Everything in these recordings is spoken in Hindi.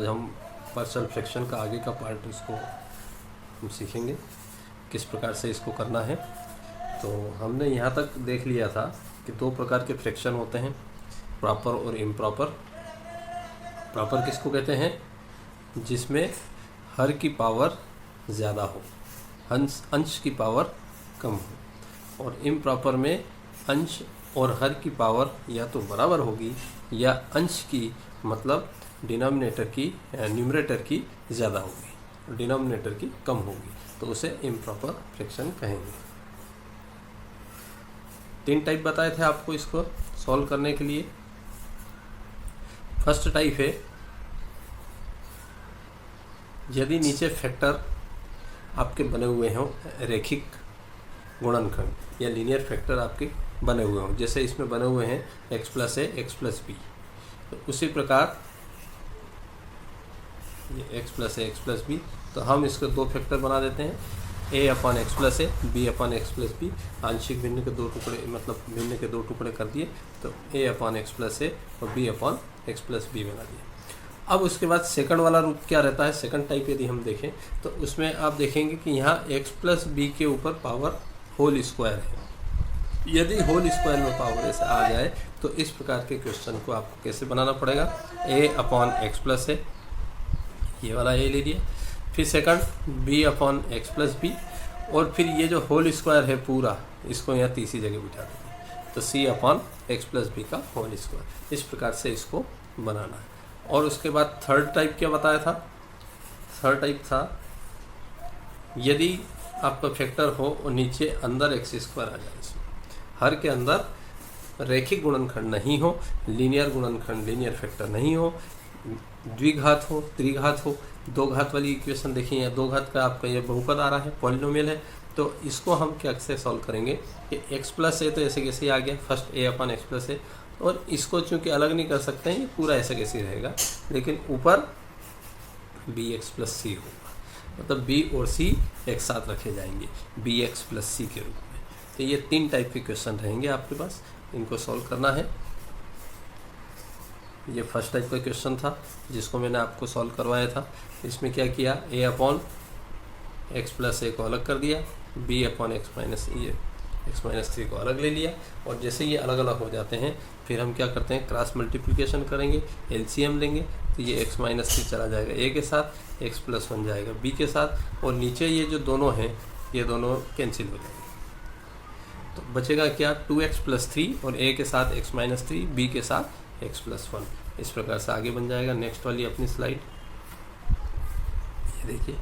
आज हम पार्शियल फ्रैक्शन का आगे का पार्ट इसको हम सीखेंगे किस प्रकार से इसको करना है। तो हमने यहाँ तक देख लिया था कि दो प्रकार के फ्रैक्शन होते हैं, प्रॉपर और इम्प्रॉपर। प्रॉपर किसको कहते हैं? जिसमें हर की पावर ज़्यादा हो, अंश की पावर कम हो। और इम्प्रॉपर में अंश और हर की पावर या तो बराबर होगी या अंश की मतलब डिनोमिनेटर की न्यूमरेटर की ज़्यादा होगी, डिनोमिनेटर की कम होगी, तो उसे इम्प्रॉपर फ्रैक्शन कहेंगे। 3 टाइप बताए थे आपको इसको सॉल्व करने के लिए। फर्स्ट टाइप है यदि नीचे फैक्टर आपके बने हुए हों, रेखिक गुणनखंड या लीनियर फैक्टर आपके बने हुए हों, जैसे इसमें बने हुए हैं x plus a x plus b, तो उसी प्रकार ये x plus a x plus b, तो हम इसके 2 फैक्टर बना देते हैं, a upon x plus a, b upon x plus b. आंशिक भिन्न के 2 टुकड़े मतलब भिन्न के 2 टुकड़े कर दिए, तो a upon x plus a और b upon x plus b बना दिया। अब उसके बाद सेकंड वाला रूप क्या रहता है? सेकंड टाइप यदि हम देखें तो उसमें आप देखेंगे कि यहाँ x प्लस बी के ऊपर पावर होल स्क्वायर है। यदि होल स्क्वायर में पावर ऐसे आ जाए तो इस प्रकार के क्वेश्चन को आपको कैसे बनाना पड़ेगा? a upon x plus a, ये वाला a ले लिया, फिर second b upon x plus b, और फिर ये जो होल स्क्वायर है पूरा इसको यहाँ तीसरी जगह बिठा देंगे, तो c upon x plus b का होल स्क्वायर। इस प्रकार से इसको बनाना है। और उसके बाद थर्ड टाइप क्या बताया था? थर्ड टाइप था यदि आपका फैक्टर हो और नीचे अंदर एक्स स्क्वायर आ जाए, इसमें हर के अंदर रैखिक गुणनखंड नहीं हो, लीनियर गुणनखंड लीनियर फैक्टर नहीं हो, द्विघात हो, त्रिघात हो। 2 घात वाली इक्वेशन देखिए, या 2 घात का आपका ये बहुपद आ रहा है, पॉलिनोमियल है, तो इसको हम क्या से सॉल्व करेंगे कि x प्लस ए तो ऐसे कैसे आ गया, first a upon x plus a, और इसको चूँकि अलग नहीं कर सकते हैं, ये पूरा ऐसे कैसे रहेगा, लेकिन ऊपर बी एक्स प्लस सी होगा, मतलब b और c एक साथ रखे जाएंगे बी एक्स प्लस सी के रूप में। तो ये 3 टाइप के क्वेश्चन रहेंगे आपके पास, इनको सॉल्व करना है। ये फर्स्ट टाइप का क्वेश्चन था जिसको मैंने आपको सॉल्व करवाया था। इसमें क्या किया, a अपॉन एक्स प्लस ए को अलग कर दिया, b अपॉन एक्स माइनस 3 को अलग ले लिया, और जैसे ये अलग अलग हो जाते हैं फिर हम क्या करते हैं, क्रॉस मल्टीप्लिकेशन करेंगे, एलसीएम लेंगे, तो ये x माइनस 3 चला जाएगा a के साथ, x प्लस 1 जाएगा b के साथ, और नीचे ये जो दोनों हैं ये दोनों कैंसिल हो जाएंगे, तो बचेगा क्या, 2x प्लस 3 और a के साथ x माइनस 3, b के साथ x प्लस 1। इस प्रकार से आगे बन जाएगा। नेक्स्ट वाली अपनी स्लाइड ये देखिए,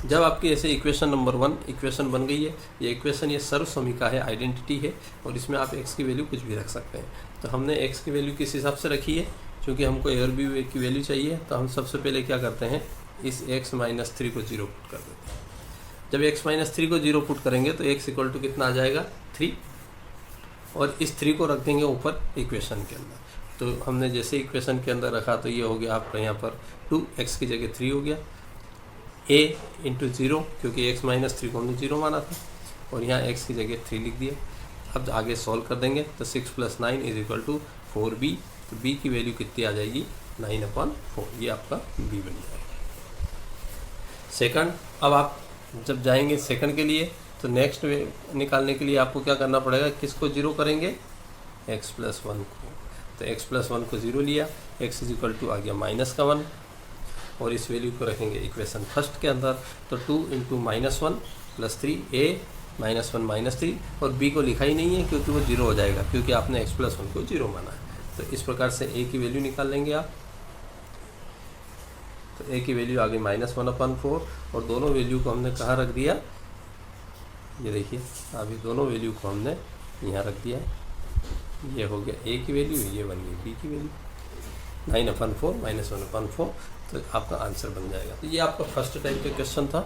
जब आपकी ऐसे इक्वेशन नंबर 1 इक्वेशन बन गई है, ये इक्वेशन ये सर्व समीका है, आइडेंटिटी है, और इसमें आप x की वैल्यू कुछ भी रख सकते हैं। तो हमने x की वैल्यू किस हिसाब से रखी है, क्योंकि हमको a और b की वैल्यू चाहिए, तो हम सबसे पहले क्या करते हैं, इस x माइनस 3 को 0 पुट कर देते हैं। जब x माइनस 3 को 0 पुट करेंगे तो x इक्वल टू कितना आ जाएगा, 3, और इस 3 को रख देंगे ऊपर इक्वेशन के अंदर। तो हमने जैसे इक्वेशन के अंदर रखा तो ये हो गया आपका यहाँ पर 2x की जगह 3 हो गया, a इंटू 0, क्योंकि x माइनस 3 को हमने 0 माना था, और यहाँ x की जगह 3 लिख दिया। अब आगे सॉल्व कर देंगे तो 6 plus 9 is equal to 4b, तो b की वैल्यू कितनी आ जाएगी, 9/4, ये आपका b बन जाएगा। सेकंड, अब आप जब जाएंगे सेकंड के लिए तो नेक्स्ट निकालने के लिए आपको क्या करना पड़ेगा, किसको 0 करेंगे, x प्लस 1 को, तो x प्लस 1 को 0 लिया, x इज इक्वल टू आ गया माइनस का 1, और इस वैल्यू को रखेंगे इक्वेशन फर्स्ट के अंदर, तो 2 into minus 1 plus 3, a minus 1 minus 3, और b को लिखा ही नहीं है क्योंकि वो 0 हो जाएगा, क्योंकि आपने x प्लस 1 को 0 माना है। तो इस प्रकार से a की वैल्यू निकाल लेंगे आप, तो a की वैल्यू आ गई -1/4, और दोनों वैल्यू को हमने कहाँ रख दिया, ये देखिए अभी दोनों वैल्यू को हमने यहाँ रख दिया, ये हो गया a की वैल्यू, ये बन गई b की वैल्यू, 9/4 -1/4, तो आपका आंसर बन जाएगा। तो ये आपका फर्स्ट टाइप का क्वेश्चन था।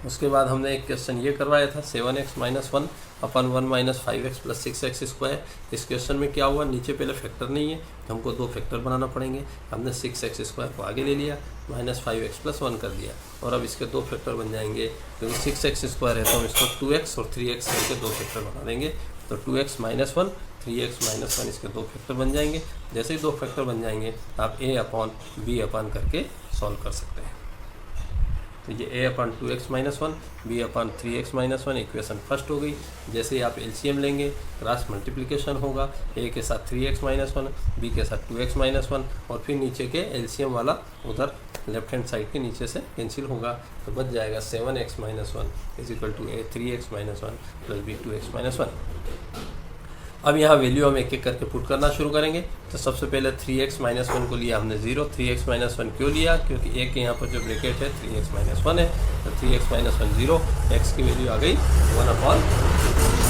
उसके बाद हमने एक क्वेश्चन ये करवाया था 7x माइनस 1 अपन 1 minus 5x plus 6x square. इस क्वेश्चन में क्या हुआ, नीचे पहले फैक्टर नहीं है, हमको दो फैक्टर बनाना पड़ेंगे। हमने 6x स्क्वायर को आगे ले लिया, माइनस 5x प्लस 1 कर दिया, और अब इसके दो फैक्टर बन जाएंगे। क्योंकि 6x स्क्वायर है तो हम इसको 2x और 3x करके दो फैक्टर बना देंगे। तो 2x माइनस 1 3x माइनस 1 इसके दो फैक्टर बन जाएंगे। जैसे ही दो फैक्टर बन जाएंगे आप a अपॉन b अपॉन करके सॉल्व कर सकते हैं। तो ये a upon 2x minus 1 b upon 3x minus 1 equation first हो गई। जैसे ही आप एलसीएम लेंगे क्रॉस मल्टीप्लिकेशन होगा, a के साथ 3x माइनस 1 b के साथ 2x माइनस 1, और फिर नीचे के एलसीएम वाला उधर लेफ्ट हैंड साइड के नीचे से कैंसिल होगा। तो बच जाएगा 7x minus 1 is equal to a 3x minus 1 plus b 2x minus 1। अब यहाँ वैल्यू हम एक एक करके पुट करना शुरू करेंगे। तो सबसे पहले 3x माइनस 1 को लिया हमने 0। 3x माइनस 1 क्यों लिया, क्योंकि एक के यहाँ पर जो ब्रैकेट है 3x माइनस 1 है, तो 3x माइनस 1 0, x की वैल्यू आ गई 1 अपॉन,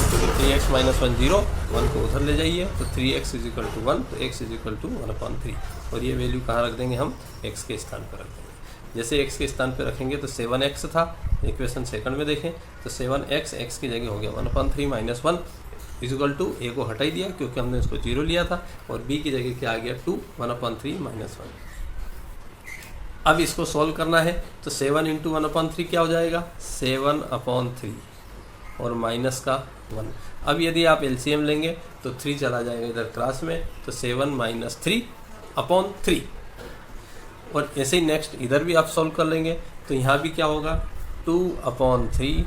क्योंकि 3x माइनस 1 0, 1 को उधर ले जाइए तो 3x इज इक्वल टू 1, तो x is equal to 1 upon 3। और ये वैल्यू कहाँ रख देंगे, हम x के स्थान पर रख देंगे। जैसे x के स्थान पर रखेंगे तो 7x था, इक्वेशन सेकंड में देखें तो 7x x की जगह हो गया 1 upon 3 minus 1 equal to a को हटा ही दिया क्योंकि हमने इसको 0 लिया था, और b की जगह क्या आ गया 2 1 अपॉन 3 माइनस 1। अब इसको सॉल्व करना है तो 7 इंटू 1 अपॉन 3 क्या हो जाएगा 7 अपॉन 3 और माइनस का 1। अब यदि आप एलसीएम लेंगे तो 3 चला जाएगा इधर क्रॉस में, तो 7 माइनस 3 अपॉन 3। और ऐसे ही नेक्स्ट इधर भी आप सॉल्व कर लेंगे तो यहाँ भी क्या होगा 2 अपॉन 3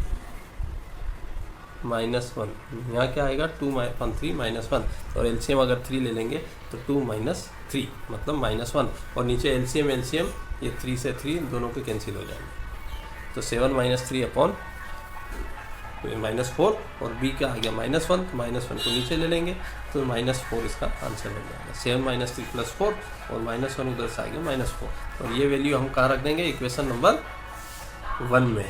माइनस 1, यहाँ क्या आएगा 2 अपॉन 3 माइनस 1, और एलसीएम अगर 3 ले लेंगे तो 2 माइनस 3 मतलब माइनस 1, और नीचे एलसीएम ये 3 से 3 दोनों के कैंसिल हो जाएंगे। तो 7 माइनस 3 अपॉन माइनस 4, और b का आ गया माइनस 1, तो माइनस 1 को नीचे ले लेंगे तो माइनस 4 इसका आंसर बन जाएगा। 7 माइनस 3 प्लस 4 और माइनस 1 उधर से आ गया माइनस 4, और ये वैल्यू हम कहाँ रख देंगे इक्वेशन नंबर 1 में।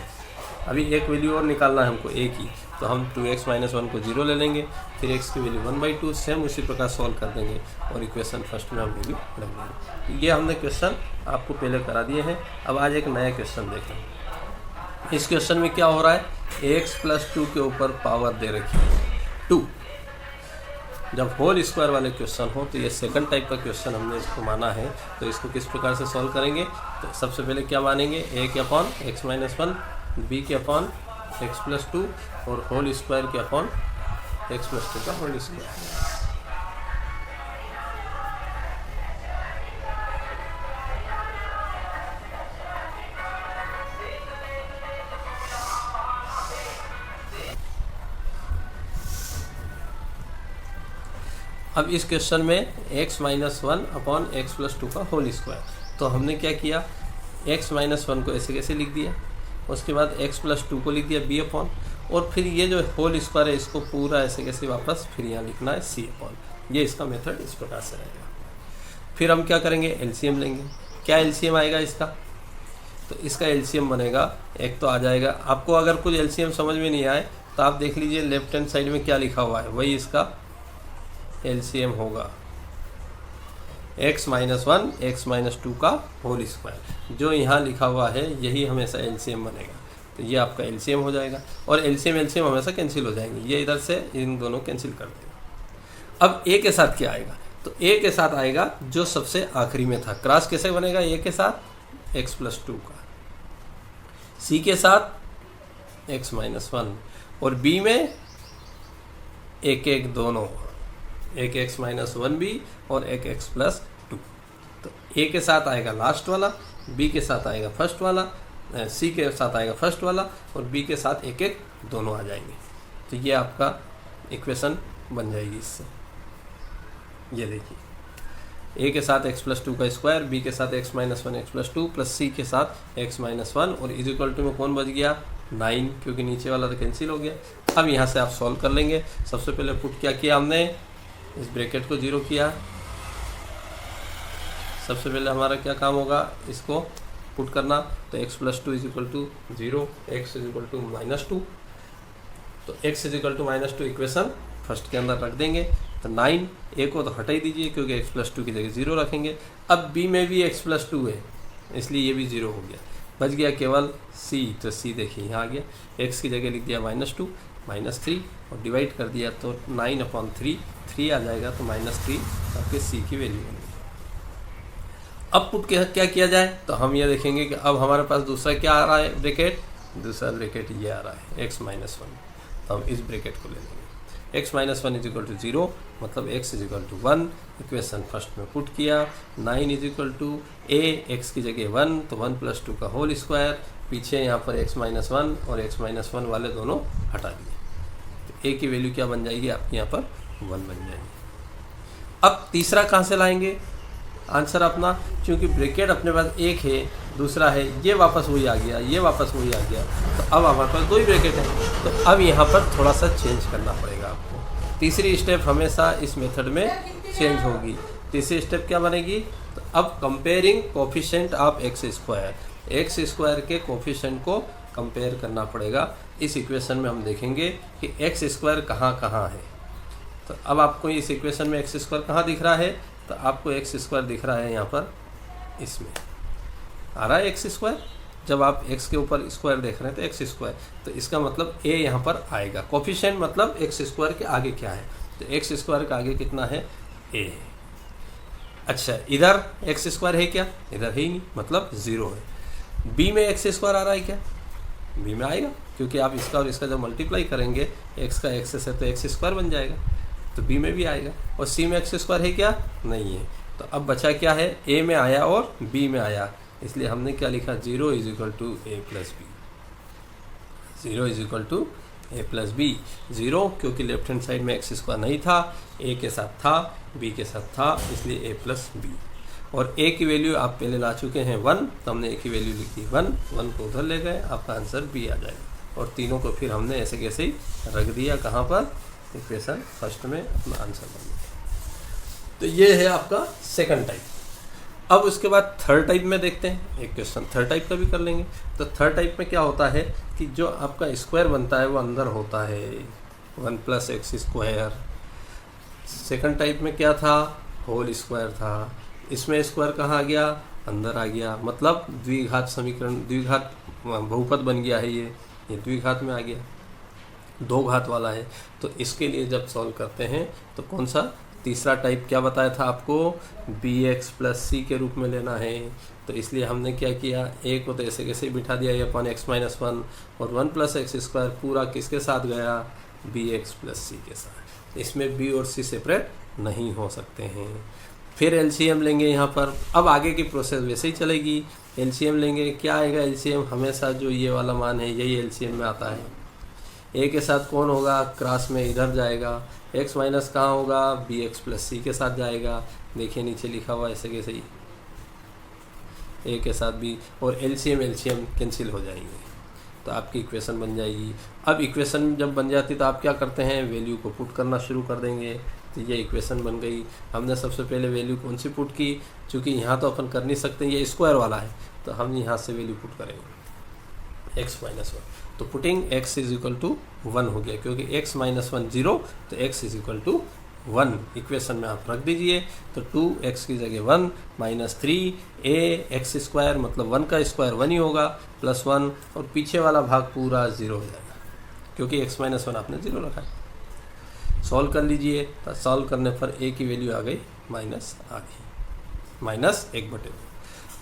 अभी एक वैल्यू और निकालना है हमको a की, तो हम 2x माइनस 1 को 0 ले लेंगे, फिर x की वैल्यू 1/2 सेम उसी प्रकार सॉल्व कर देंगे, और इक्वेशन फर्स्ट में हम वैल्यू रख देंगे। तो ये हमने क्वेश्चन आपको पहले करा दिए हैं। अब आज एक नया क्वेश्चन देखें। इस क्वेश्चन में क्या हो रहा है, x प्लस 2 के ऊपर पावर दे रखी है 2। जब होल स्क्वायर वाले क्वेश्चन हो तो ये सेकंड टाइप का क्वेश्चन हमने इसको माना है। तो इसको किस प्रकार से सॉल्व करेंगे, तो सबसे पहले क्या मानेंगे a के अपॉन x माइनस 1, b के अपॉन x प्लस 2 और होल स्क्वायर के अपॉन x प्लस 2 का होल स्क्वायर। अब इस क्वेश्चन में x minus 1 upon x plus 2 का होल स्क्वायर। तो हमने क्या किया, x माइनस 1 को ऐसे कैसे लिख दिया, उसके बाद x प्लस 2 को लिख दिया b अपॉन, और फिर ये जो होल स्क्वायर है इसको पूरा ऐसे कैसे वापस फिर यहाँ लिखना है c अपॉन। ये इसका मेथड इस प्रकार से रहेगा। फिर हम क्या करेंगे, एलसीएम लेंगे। क्या एलसीएम आएगा इसका, तो इसका एलसीएम बनेगा, एक तो आ जाएगा, आपको अगर कुछ एलसीएम समझ में नहीं आए तो आप देख लीजिए लेफ्ट हैंड साइड में क्या लिखा हुआ है, वही इसका एलसीएम होगा, x माइनस 1 x माइनस 2 का होल स्क्वायर। जो यहाँ लिखा हुआ है यही हमेशा एलसीएम बनेगा, तो ये आपका एलसीएम हो जाएगा, और एलसीएम हमेशा कैंसिल हो जाएंगे, ये इधर से इन दोनों कैंसिल कर देगा। अब a के साथ क्या आएगा, तो a के साथ आएगा जो सबसे आखिरी में था, क्रॉस कैसे बनेगा a के साथ x प्लस 2 का, c के साथ x माइनस 1, और b में एक एक दोनों, एक x माइनस 1b और एक x प्लस 2। तो a के साथ आएगा लास्ट वाला, b के साथ आएगा फर्स्ट वाला, c के साथ आएगा फर्स्ट वाला, और b के साथ एक एक दोनों आ जाएंगे। तो ये आपका इक्वेशन बन जाएगी इससे। ये देखिए a के साथ x प्लस 2 का स्क्वायर, b के साथ x minus 1 x plus 2 plus c के साथ x माइनस 1, और इज इक्वल टू में कौन बच गया 9, क्योंकि नीचे वाला तो कैंसिल हो गया। अब यहाँ से आप सॉल्व कर लेंगे। सबसे पहले पुट क्या किया हमने, इस ब्रैकेट को 0 किया। सबसे पहले हमारा क्या काम होगा, इसको पुट करना, तो x plus 2 is equal to 0, x is equal to minus 2, तो x is equal to minus 2 equation first के अंदर रख देंगे। तो 9, a को तो हटा ही दीजिए क्योंकि x प्लस 2 की जगह 0 रखेंगे। अब b में भी x प्लस 2 है, इसलिए ये भी 0 हो गया। बच गया केवल c, तो c देखिए यहाँ आ गया, x की जगह लिख दिया -2 -3 और डिवाइड कर दिया तो 9/3 3 आ जाएगा, तो -3 आपके c की वैल्यू बन गई। अब पुट क्या किया जाए, तो हम ये देखेंगे कि अब हमारे पास दूसरा क्या आ रहा है ब्रैकेट, दूसरा ब्रैकेट ये आ रहा है x - 1, तो हम इस ब्रैकेट को ले लेंगे। x - 1 = 0 मतलब x = 1, इक्वेशन फर्स्ट में पुट किया। 9 = a, x की जगह 1 तो 1 + 2 का होल स्क्वायर, पीछे यहाँ पर x - 1 और x - 1 वाले दोनों हटा दिए, तो a की वैल्यू क्या बन जाएगी आपके यहाँ पर 1 बन जाएगी। अब तीसरा कहाँ से लाएंगे आंसर अपना, क्योंकि ब्रैकेट अपने पास एक है, दूसरा है ये वापस वही आ गया, ये वापस वही आ गया, तो अब हमारे पास 2 ही ब्रैकेट है, तो अब यहाँ पर थोड़ा सा चेंज करना पड़ेगा आपको। तीसरी स्टेप हमेशा इस मेथड में चेंज होगी। तीसरी स्टेप क्या बनेगी, तो अब comparing coefficient of x square के कोफिशिएंट को कंपेयर करना पड़ेगा। इस इक्वेशन में हम देखेंगे कि एक्स स्क्वायर कहाँ कहाँ है। तो अब आपको इस इक्वेशन में एक्स स्क्वायर कहाँ दिख रहा है, तो आपको एक्स स्क्वायर दिख रहा है यहाँ पर, इसमें आ रहा है एक्स स्क्वायर। जब आप एक्स के ऊपर स्क्वायर देख रहे हैं तो एक्स स्क्वायर, तो इसका मतलब ए यहाँ पर आएगा। कोफिशिएंट मतलब एक्स स्क्वायर के आगे क्या है, तो एक्स स्क्वायर के आगे कितना है, ए है। अच्छा, इधर एक्स स्क्वायर है क्या, इधर है ही नहीं, मतलब 0 है। बी में एक्स स्क्वायर आ रहा है क्या, बी में आएगा, क्योंकि आप इसका और इसका जब मल्टीप्लाई करेंगे एक्स का एक्स से तो एक्स स्क्वायर बन जाएगा, तो बी में भी आएगा। और सी में एक्स स्क्वायर है क्या, नहीं है। तो अब बचा क्या है, ए में आया और बी में आया, इसलिए हमने क्या लिखा, 0 = a + b। 0 = a + b। 0 क्योंकि लेफ्ट हैंड साइड में एक्स स्क्वायर नहीं था, ए के साथ था, बी के साथ था, इसलिए a + b। और a की वैल्यू आप पहले ला चुके हैं 1, तो हमने a की वैल्यू लिखी 1 को उधर ले गए, आपका आंसर b आ जाएगा। और तीनों को फिर हमने ऐसे कैसे ही रख दिया कहाँ पर, इक्वेशन फर्स्ट में, अपना आंसर बन गया। तो ये है आपका सेकंड टाइप। अब उसके बाद थर्ड टाइप में देखते हैं, एक क्वेश्चन थर्ड टाइप का भी कर लेंगे। तो थर्ड टाइप में क्या होता है कि जो आपका स्क्वायर बनता है वो अंदर होता है, 1 + x²। सेकंड टाइप में क्या था, होल स्क्वायर था, इसमें स्क्वायर कहाँ आ गया, अंदर आ गया, मतलब द्विघात समीकरण, द्विघात बहुपद बन गया है, ये द्विघात में आ गया, 2 घात वाला है। तो इसके लिए जब सॉल्व करते हैं तो कौन सा तीसरा टाइप क्या बताया था आपको, bx + c के रूप में लेना है। तो इसलिए हमने क्या किया, a को तो ऐसे कैसे बिठा दिया, x - 1 और 1 + x² पूरा किसके साथ गया, bx + c के साथ। इसमें b और c सेपरेट नहीं हो सकते हैं। फिर एलसीएम लेंगे यहाँ पर। अब आगे की प्रोसेस वैसे ही चलेगी, एलसीएम लेंगे, क्या आएगा एलसीएम, हमेशा जो ये वाला मान है यही एलसीएम में आता है। ए के साथ कौन होगा, क्रॉस में इधर जाएगा, x माइनस कहाँ होगा, bx + c के साथ जाएगा। देखिए नीचे लिखा हुआ ऐसे कैसे ही, ए के साथ b, और एलसीएम कैंसिल हो जाएंगे, तो आपकी इक्वेशन बन जाएगी। अब इक्वेशन जब बन जाती तो आप क्या करते हैं, वैल्यू को पुट करना शुरू कर देंगे। तो ये इक्वेशन बन गई। हमने सबसे पहले वैल्यू कौन सी पुट की, चूँकि यहाँ तो अपन कर नहीं सकते, ये स्क्वायर वाला है, तो हम यहाँ से वैल्यू पुट करेंगे x - 1। तो पुटिंग x = 1 हो गया, क्योंकि x - 1 0, तो x = 1 इक्वेशन में आप रख दीजिए। तो 2x की जगह 1 -3 a x² मतलब 1 का स्क्वायर 1 ही होगा, +1, और पीछे वाला भाग पूरा 0 हो जाएगा, क्योंकि x - 1 आपने 0 रखा है। सॉल्व कर लीजिए, तो सॉल्व करने पर a की वैल्यू आ गई माइनस, आ गई -1/2।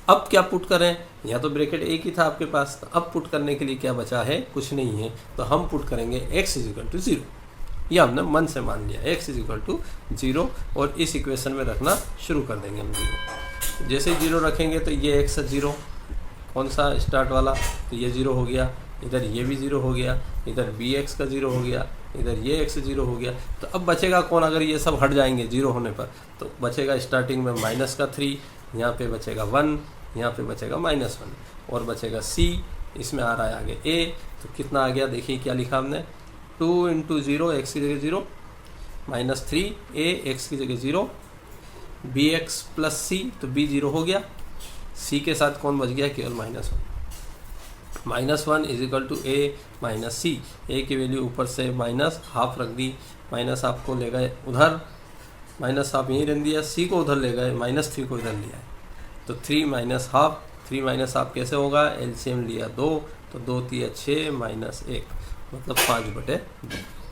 अब क्या पुट करें, यहाँ तो ब्रैकेट एक ही था आपके पास, तो अब पुट करने के लिए क्या बचा है, कुछ नहीं है, तो हम पुट करेंगे x = 0। यह हमने मन से मान लिया, x = 0, और इस इक्वेशन में रखना शुरू कर देंगे हम 0। जैसे ही 0 रखेंगे तो ये x 0, कौन सा स्टार्ट वाला, तो ये 0 हो गया, इधर ये भी 0 हो गया, इधर bx का 0 हो गया, इधर ये x 0 हो गया। तो अब बचेगा कौन, अगर ये सब हट जाएंगे 0 होने पर, तो बचेगा स्टार्टिंग में -3, यहाँ पे बचेगा 1, यहाँ पे बचेगा -1, और बचेगा c, इसमें आ रहा है आगे a। तो कितना आ गया, देखिए क्या लिखा हमने, 2 × 0, x की जगह 0, -3 a x की जगह 0, bx + c, तो b 0 हो गया, c के साथ कौन बच गया, केवल -1। -1 = a - c, a की वैल्यू ऊपर से -½ रख दी, माइनस आपको ले गए उधर, माइनस आप यहीं रख दिया, c को उधर ले गए, -3 को इधर लिया है, तो 3 - ½ 3 माइनस हाफ कैसे होगा, एलसीएम लिया 2 तो 2 3 6 माइनस 1 मतलब 5/2।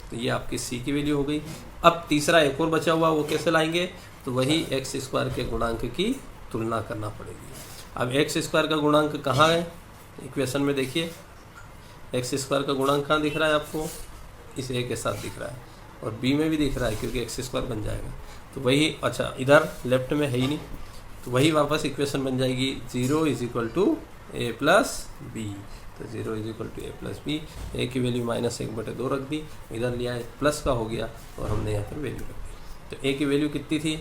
तो ये आपकी सी की वैल्यू हो गई। अब तीसरा एक और बचा हुआ, वो कैसे लाएंगे, तो वही एक्स स्क्वायर के गुणांक की तुलना करना पड़ेगी। अब एक्स स्क्वायर का गुणांक कहाँ है, इक्वेशन में देखिए, एक्स स्क्वायर का गुणांक कहाँ दिख रहा है आपको, इस ए के साथ दिख रहा है और बी में भी दिख रहा है क्योंकि एक्स स्क्वायर बन जाएगा। तो वही, अच्छा इधर लेफ्ट में है ही नहीं, तो वही वापस इक्वेशन बन जाएगी 0 = a प्लस बी। तो 0 = a प्लस बी, ए की वैल्यू -1/2 रख दी, इधर लिया है प्लस का हो गया और हमने यहाँ पर वैल्यू रख दी। तो ए की वैल्यू कितनी थी,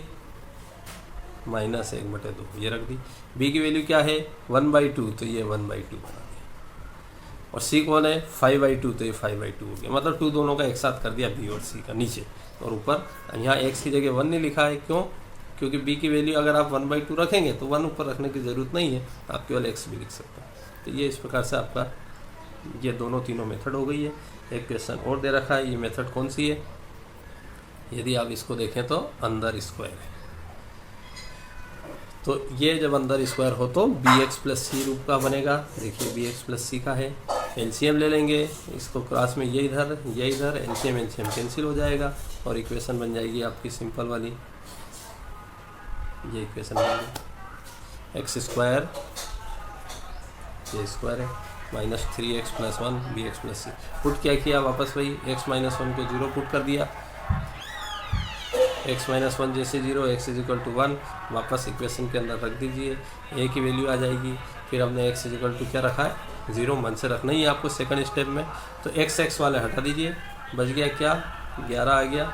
-1/2 ये रख दी। बी की वैल्यू क्या है 1/2, तो ये 1/2 बना दिया। और सी कौन है 5/2, तो ये 5/2 हो गया। मतलब 2 दोनों का एक साथ कर दिया, बी और सी का नीचे और ऊपर। यहाँ एक्स की जगह 1 नहीं लिखा है, क्यों, क्योंकि बी की वैल्यू अगर आप 1/2 रखेंगे तो 1 ऊपर रखने की ज़रूरत नहीं है, आप केवल एक्स भी लिख सकते हैं। तो ये इस प्रकार से आपका ये तीनों मेथड हो गई है। एक क्वेश्चन और दे रखा है, ये मेथड कौन सी है, यदि आप इसको देखें तो अंदर स्क्वायर है। तो ये जब अंदर स्क्वायर हो तो bx + c रूप का बनेगा। देखिए bx + c का है, एलसीएम ले लेंगे, इसको क्रॉस में ये इधर एलसीएम कैंसिल हो जाएगा और इक्वेशन बन जाएगी आपकी सिंपल वाली। ये इक्वेशन बन गई, x² ये स्क्वायर है -3x + 1 bx + c। पुट क्या किया, वापस वही x - 1 को 0 पुट कर दिया, x - 1 जैसे 0, x = 1 वापस इक्वेशन के अंदर रख दीजिए, a की वैल्यू आ जाएगी। फिर हमने x = क्या रखा है 0, मन से रखना ही है आपको सेकंड स्टेप में। तो x वाले हटा दीजिए, बच गया क्या 11 आ गया।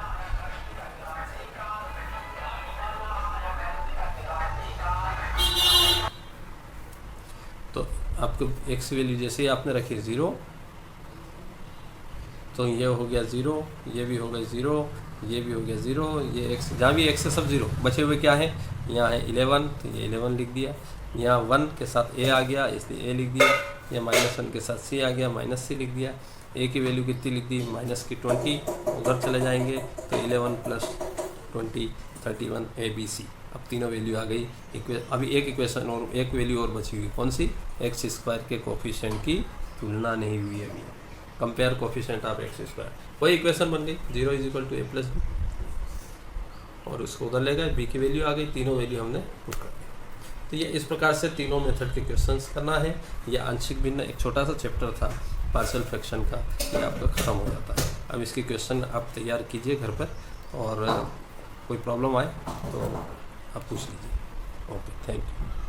तो आपको x की वैल्यू जैसे ही आपने रखी 0, तो ये हो गया 0, ये भी हो गया 0, ये भी हो गया 0, ये x, जहाँ भी x है सब 0, बचे हुए क्या है, यहाँ है 11, तो ये 11 लिख दिया। यहाँ 1 के साथ a आ गया इसलिए a लिख दिया, या -1 के साथ c आ गया -c लिख दिया। a की वैल्यू कितनी लिख दी -20, उधर चले जाएंगे तो 11 + 20 31 ABC। अब तीनों वैल्यू आ गई। अभी एक इक्वेशन और एक वैल्यू और बची हुई, कौन सी, x² के कोफिशिएंट की तुलना नहीं हुई है अभी, कंपेयर कोफिशिएंट ऑफ x²। वही इक्वेशन बन गई 0 = a + b, और उसको उधर ले गए, b की वैल्यू आ गई, तीनों वैल्यू हमने पुट कर दी। तो ये इस प्रकार से तीनों मेथड के क्वेश्चंस करना है। ये आंशिक भिन्न एक छोटा सा चैप्टर था पार्शियल फ्रैक्शन का, ये आपका ख़त्म हो जाता है। अब इसके क्वेश्चन आप तैयार कीजिए घर पर, और कोई प्रॉब्लम आए तो आप पूछ लीजिए। Okay, thank you.